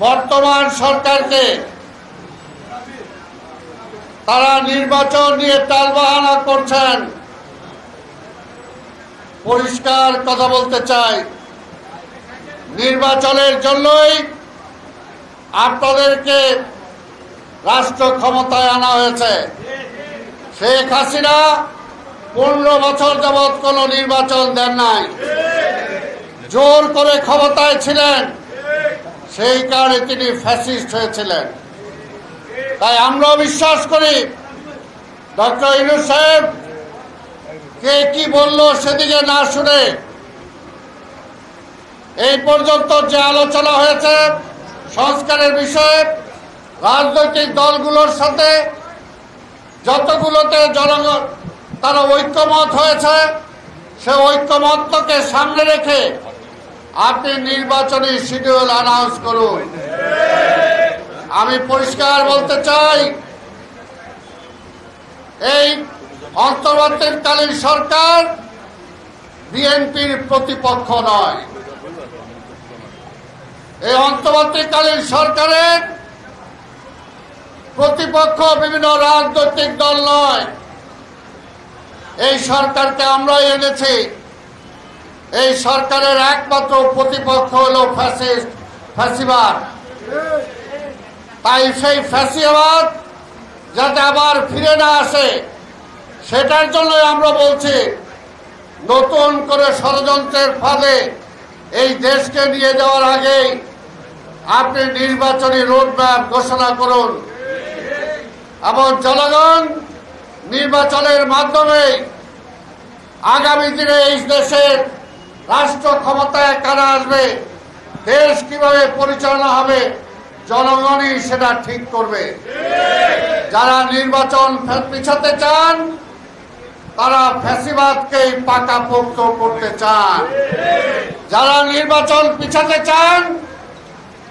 বর্তমান সরকারকে তারা নির্বাচন নিয়ে টালবাহানা করছেন। পরিষ্কার কথা বলতে চাই, নির্বাচনের জন্যই আপনাদেরকে রাষ্ট্র ক্ষমতায় আনা হয়েছে। শেখ হাসিনা 15 বছর যাবৎ কোনো নির্বাচন দেন নাই, জোর করে ক্ষমতায় ছিলেন, সেই কারণে তিনি ফ্যাসিস্ট হয়েছিলেন। তাই আমরা বিশ্বাস করি ডক্টর ইউনূস সাহেব কে কি বলল সেদিকে না শুনে এই পর্যন্ত যে আলোচনা হয়েছে সংস্কারের বিষয়ে রাজনৈতিক দলগুলোর সাথে যতগুলোতে জনগণ তারা ঐক্যমত হয়েছে, সে ঐক্যমতকে সামনে রেখে আপনি নির্বাচনী শিডিউল অ্যানাউন্স করুন। আমি পরিষ্কার বলতে চাই, এই অন্তর্বর্তীকালীন সরকার বিএনপির প্রতিপক্ষ নয়। এই অন্তর্বর্তীকালীন সরকারের প্রতিপক্ষ বিভিন্ন রাজনৈতিক দল নয়। এই সরকারকে আমরাই এনেছি। এই সরকারের একমাত্র প্রতিপক্ষ হলো ফ্যাসিবাদ। তাই সেই ফ্যাসিবাদ যাতে আবার ফিরে না আসে, সেটার জন্য আমরা বলছি, নতুন করে ষড়যন্ত্রের ফাঁদে এই দেশকে নিয়ে যাওয়ার আগেই আপনি নির্বাচনী রোডম্যাপ ঘোষণা করুন এবং জনগণ নির্বাচনের মাধ্যমে আগামী দিনে এই দেশের রাষ্ট্র ক্ষমতায় কারা আসবে, দেশ কিভাবে পরিচালনা হবে, জনগণই সেটা ঠিক করবে। যারা নির্বাচন পিছাতে চান তারা ফ্যাসিবাদকেই পাকাপোক্ত করতে চান। যারা নির্বাচন পিছাতে চান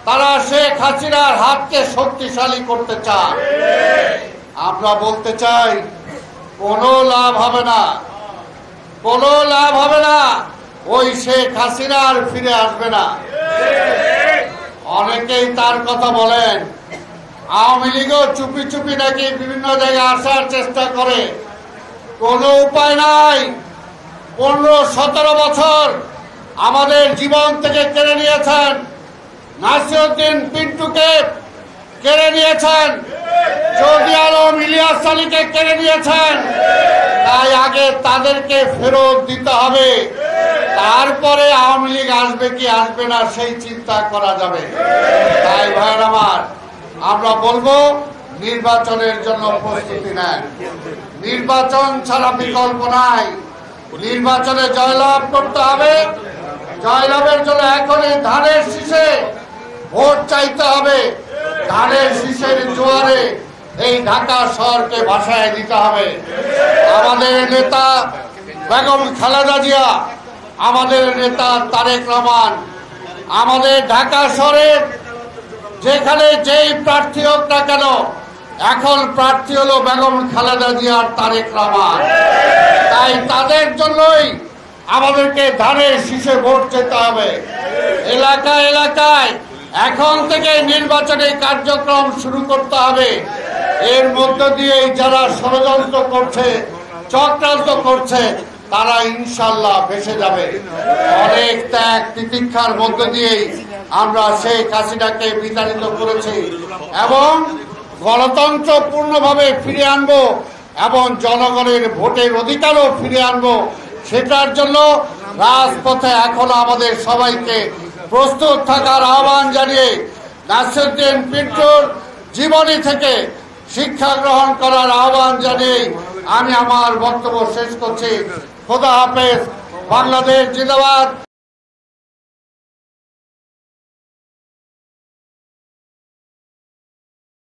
তারা শেখ হাসিনার হাতকে শক্তিশালী করতে চান। আমরা বলতে চাই, কোনো লাভ হবে না, কোনো লাভ হবে না। ওই শেখ হাসিনা আর ফিরে আসবে না। অনেকেই তার কথা বলেন, আওয়ামী লীগও চুপি চুপি নাকি বিভিন্ন জায়গায় আসার চেষ্টা করে। কোনো উপায় নাই। 15-17 বছর আমাদের জীবন থেকে কেড়ে নিয়েছেন। নাসিরউদ্দিন পিন্টুকে কেড়ে নিয়েছেন, চৌধুরী আলম ইলিয়াস আলীকে কেড়ে নিয়েছেন। তাই আগে তাদেরকে ফেরত দিতে হবে, তারপরে আওয়ামী লীগ আসবে কি আসবে না সেই চিন্তা করা যাবে। তাই ভাইয়ের আমার, আমরা বলবো নির্বাচনের জন্য প্রস্তুতি নেন। নির্বাচন ছাড়া বিকল্প নাই। নির্বাচনে জয়লাভ করতে হবে। জয়লাভের জন্য এখনই ধানের শীষে ভোট চাইতে হবে। ধানের শীষের জোয়ারে এই ঢাকা শহরকে ভাসায় দিতে হবে। আমাদের নেতা বেগম খালেদা জিয়া, আমাদের নেতা তারেক রহমান, আমাদের ঢাকা শহরের যেখানে যেই প্রার্থী হোক না কেন, এখন প্রার্থী হলো বেগম খালেদা জিয়া আর তারেক রহমান। তাই তাদের জন্যই আমাদেরকে ধানের শীষে ভোট যেতে হবে। এলাকায় এলাকায় এখন থেকে নির্বাচনী কার্যক্রম শুরু করতে হবে। এর মধ্য দিয়ে যারা ষড়যন্ত্র করছে, চক্রান্ত করছে, তারা ইনশাল্লাহ ভেসে যাবে। অনেক ত্যাগ তিতিক্ষার মধ্য দিয়েই আমরা শেখ হাসিনাকে বিতাড়িত করেছি এবং গণতন্ত্র পূর্ণভাবে ফিরে আনবো এবং জনগণের ভোটের অধিকারও ফিরে আনবো। সেটার জন্য রাজপথে এখনো আমাদের সবাইকে প্রস্তুত থাকার আহ্বান জানিয়ে নাসিরউদ্দিন পিন্টুর জীবনী থেকে শিক্ষা গ্রহণ করার আহ্বান জানিয়ে আমি আমার বক্তব্য শেষ করছি। খোদা হাফেজ। বাংলাদেশ জিন্দাবাদ।